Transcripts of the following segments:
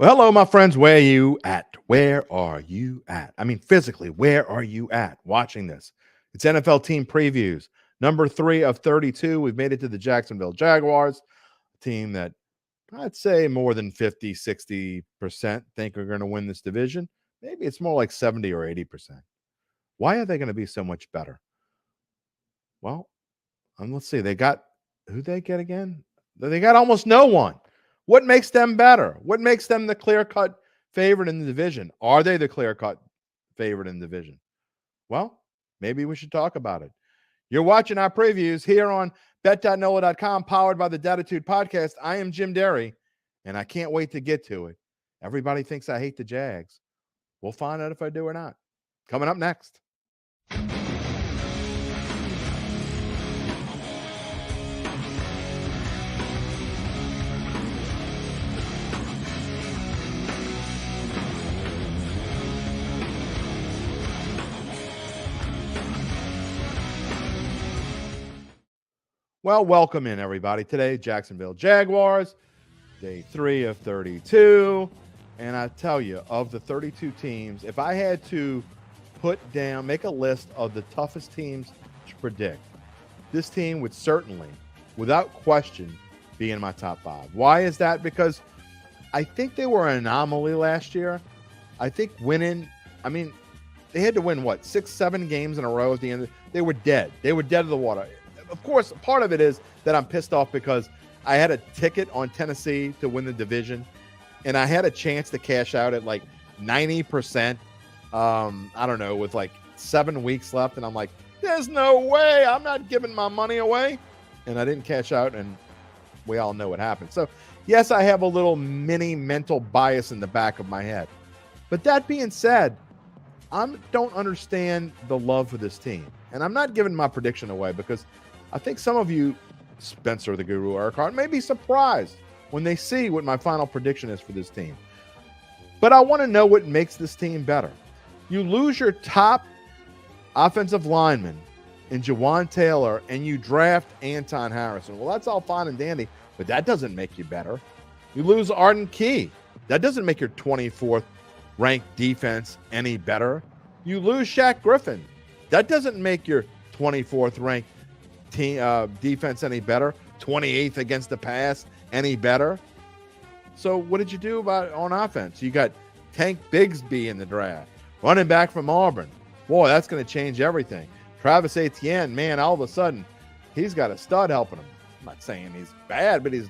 Well, hello, my friends. Where are you at? Where are you at? I mean, physically, where are you at watching this? It's NFL team previews. Number 3 of 32. We've made it to the Jacksonville Jaguars, a team that I'd say more than 50, 60% think are going to win this division. Maybe it's more like 70 or 80%. Why are they going to be so much better? Well, let's see. Who they get again? They got almost no one. What makes them better? What makes them the clear-cut favorite in the division? Are they the clear-cut favorite in the division? Well, maybe we should talk about it. You're watching our previews here on bet.NOLA.com, powered by the Dattitude Podcast. I am Jim Derry, and I can't wait to get to it. Everybody thinks I hate the Jags. We'll find out if I do or not. Coming up next. Well, welcome in, everybody. Today, Jacksonville Jaguars, day 3 of 32. And I tell you, of the 32 teams, if I had to make a list of the toughest teams to predict, this team would certainly, without question, be in my top 5. Why is that? Because I think they were an anomaly last year. I think they had to win, 6, 7 games in a row at the end. They were dead. They were dead of the water. Of course, part of it is that I'm pissed off because I had a ticket on Tennessee to win the division, and I had a chance to cash out at 90%. I don't know, with 7 weeks left, and I'm like, there's no way. I'm not giving my money away. And I didn't cash out, and we all know what happened. So, yes, I have a little mini mental bias in the back of my head. But that being said, I don't understand the love for this team. And I'm not giving my prediction away because I think some of you, Spencer the Guru Urquhart, may be surprised when they see what my final prediction is for this team. But I want to know what makes this team better. You lose your top offensive lineman in Jawan Taylor and you draft Anton Harrison. Well, that's all fine and dandy, but that doesn't make you better. You lose Arden Key. That doesn't make your 24th ranked defense any better. You lose Shaq Griffin. That doesn't make your 24th ranked defense any better. 28th against the pass any better. So what did you do on offense? You got Tank Bigsby in the draft, running back from Auburn. Boy, that's going to change everything. Travis Etienne, man, all of a sudden he's got a stud helping him. I'm not saying he's bad, but he's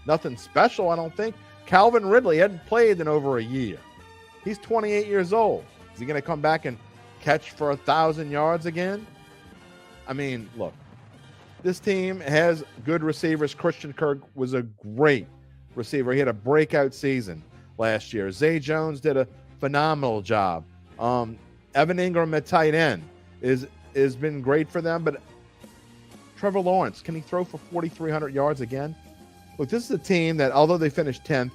nothing special, I don't think. Calvin Ridley hadn't played in over a year. He's 28 years old. Is he going to come back and catch for 1,000 yards again? I mean, look, this team has good receivers. Christian Kirk was a great receiver. He had a breakout season last year. Zay Jones did a phenomenal job. Evan Ingram at tight end has been great for them. But Trevor Lawrence, can he throw for 4,300 yards again? Look, this is a team that, although they finished 10th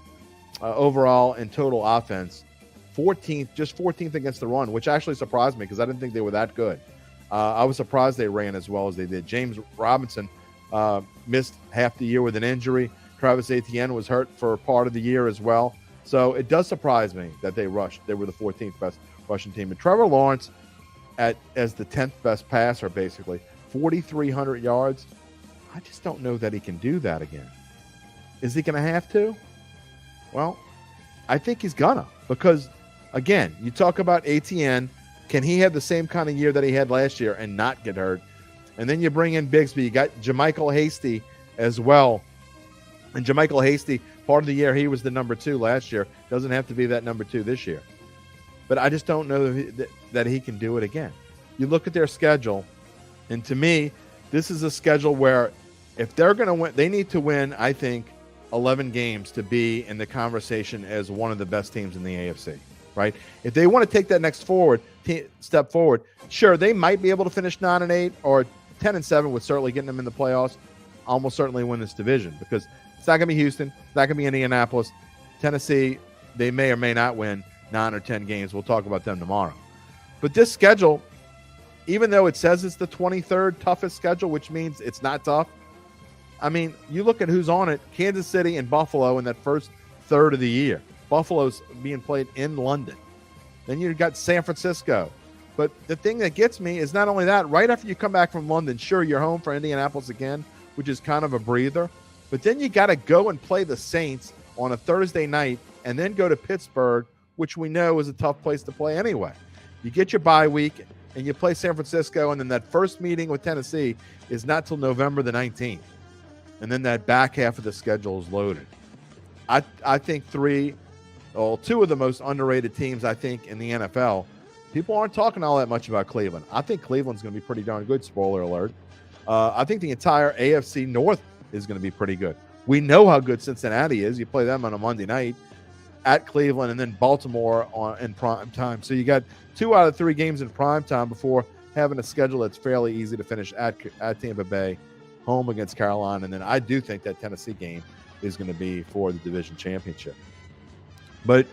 overall in total offense, 14th against the run, which actually surprised me because I didn't think they were that good. I was surprised they ran as well as they did. James Robinson missed half the year with an injury. Travis Etienne was hurt for part of the year as well. So it does surprise me that they rushed. They were the 14th best rushing team. And Trevor Lawrence, as the 10th best passer, basically, 4,300 yards. I just don't know that he can do that again. Is he going to have to? Well, I think he's gonna, because, again, you talk about Etienne. Can he have the same kind of year that he had last year and not get hurt? And then you bring in Bigsby. You got JaMycal Hasty as well. And JaMycal Hasty, part of the year, he was the number 2 last year. Doesn't have to be that number 2 this year. But I just don't know that he can do it again. You look at their schedule, and to me, this is a schedule where if they're going to win, they need to win, I think, 11 games to be in the conversation as one of the best teams in the AFC. Right? If they want to take that next step forward, sure, they might be able to finish 9-8 or 10-7 with certainly getting them in the playoffs. Almost certainly win this division because it's not going to be Houston. It's not going to be Indianapolis. Tennessee, they may or may not win 9 or 10 games. We'll talk about them tomorrow. But this schedule, even though it says it's the 23rd toughest schedule, which means it's not tough, I mean, you look at who's on it, Kansas City and Buffalo in that first third of the year. Buffalo's being played in London. Then you've got San Francisco. But the thing that gets me is not only that, right after you come back from London, sure, you're home for Indianapolis again, which is kind of a breather. But then you got to go and play the Saints on a Thursday night and then go to Pittsburgh, which we know is a tough place to play anyway. You get your bye week and you play San Francisco, and then that first meeting with Tennessee is not till November the 19th. And then that back half of the schedule is loaded. I think two of the most underrated teams, I think, in the NFL. People aren't talking all that much about Cleveland. I think Cleveland's going to be pretty darn good, spoiler alert. I think the entire AFC North is going to be pretty good. We know how good Cincinnati is. You play them on a Monday night at Cleveland and then Baltimore in prime time. So you got 2 out of 3 games in prime time before having a schedule that's fairly easy to finish at Tampa Bay, home against Carolina. And then I do think that Tennessee game is going to be for the division championship. But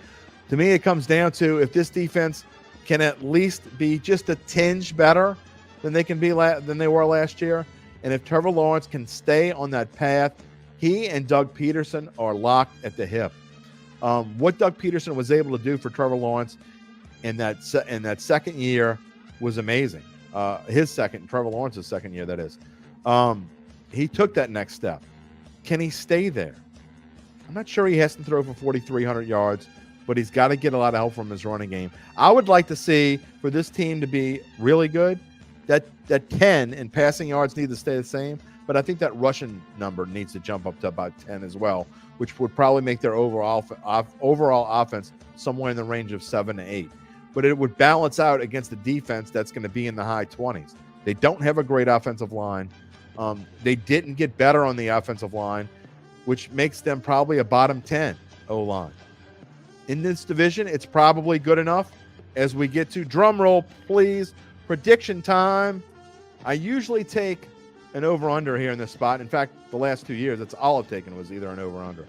to me, it comes down to if this defense can at least be just a tinge better than they were last year, and if Trevor Lawrence can stay on that path, he and Doug Peterson are locked at the hip. What Doug Peterson was able to do for Trevor Lawrence in that second year was amazing. Trevor Lawrence's second year, that is. He took that next step. Can he stay there? I'm not sure he has to throw for 4,300 yards, but he's got to get a lot of help from his running game. I would like to see, for this team to be really good, that 10 in passing yards need to stay the same, but I think that rushing number needs to jump up to about 10 as well, which would probably make their overall offense somewhere in the range of 7 to 8. But it would balance out against the defense that's going to be in the high 20s. They don't have a great offensive line. They didn't get better on the offensive line, which makes them probably a bottom 10 O-line. In this division, it's probably good enough. As we get to, drum roll, please, prediction time. I usually take an over-under here in this spot. In fact, the last 2 years, that's all I've taken was either an over-under.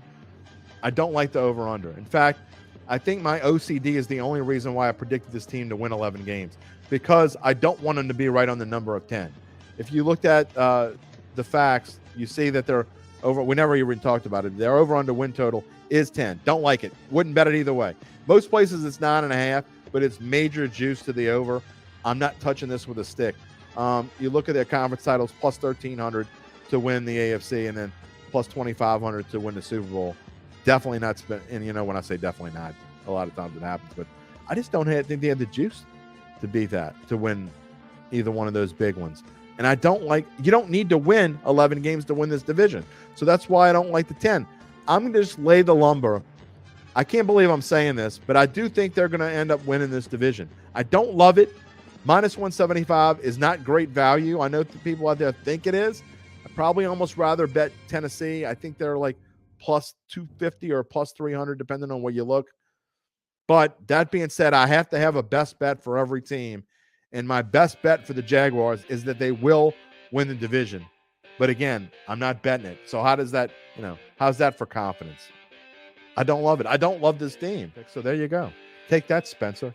I don't like the over-under. In fact, I think my OCD is the only reason why I predicted this team to win 11 games, because I don't want them to be right on the number of 10. If you looked at the facts, you see that they're over. We never even talked about it. Their over-under win total is 10. Don't like it. Wouldn't bet it either way. Most places it's 9.5, but it's major juice to the over. I'm not touching this with a stick. You look at their conference titles, plus 1,300 to win the AFC, and then plus 2,500 to win the Super Bowl. Definitely not spent. And when I say definitely not, a lot of times it happens, but I just don't think they have the juice to beat that, to win either one of those big ones. And you don't need to win 11 games to win this division. So that's why I don't like the 10. I'm going to just lay the lumber. I can't believe I'm saying this, but I do think they're going to end up winning this division. I don't love it. Minus 175 is not great value. I know that people out there think it is. I'd probably almost rather bet Tennessee. I think they're like plus 250 or plus 300, depending on where you look. But that being said, I have to have a best bet for every team. And my best bet for the Jaguars is that they will win the division. But again, I'm not betting it. So how does that, how's that for confidence? I don't love it. I don't love this team. So there you go. Take that, Spencer.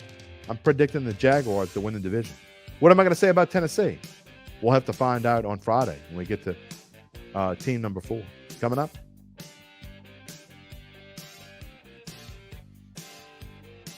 I'm predicting the Jaguars to win the division. What am I going to say about Tennessee? We'll have to find out on Friday when we get to team number 4. Coming up.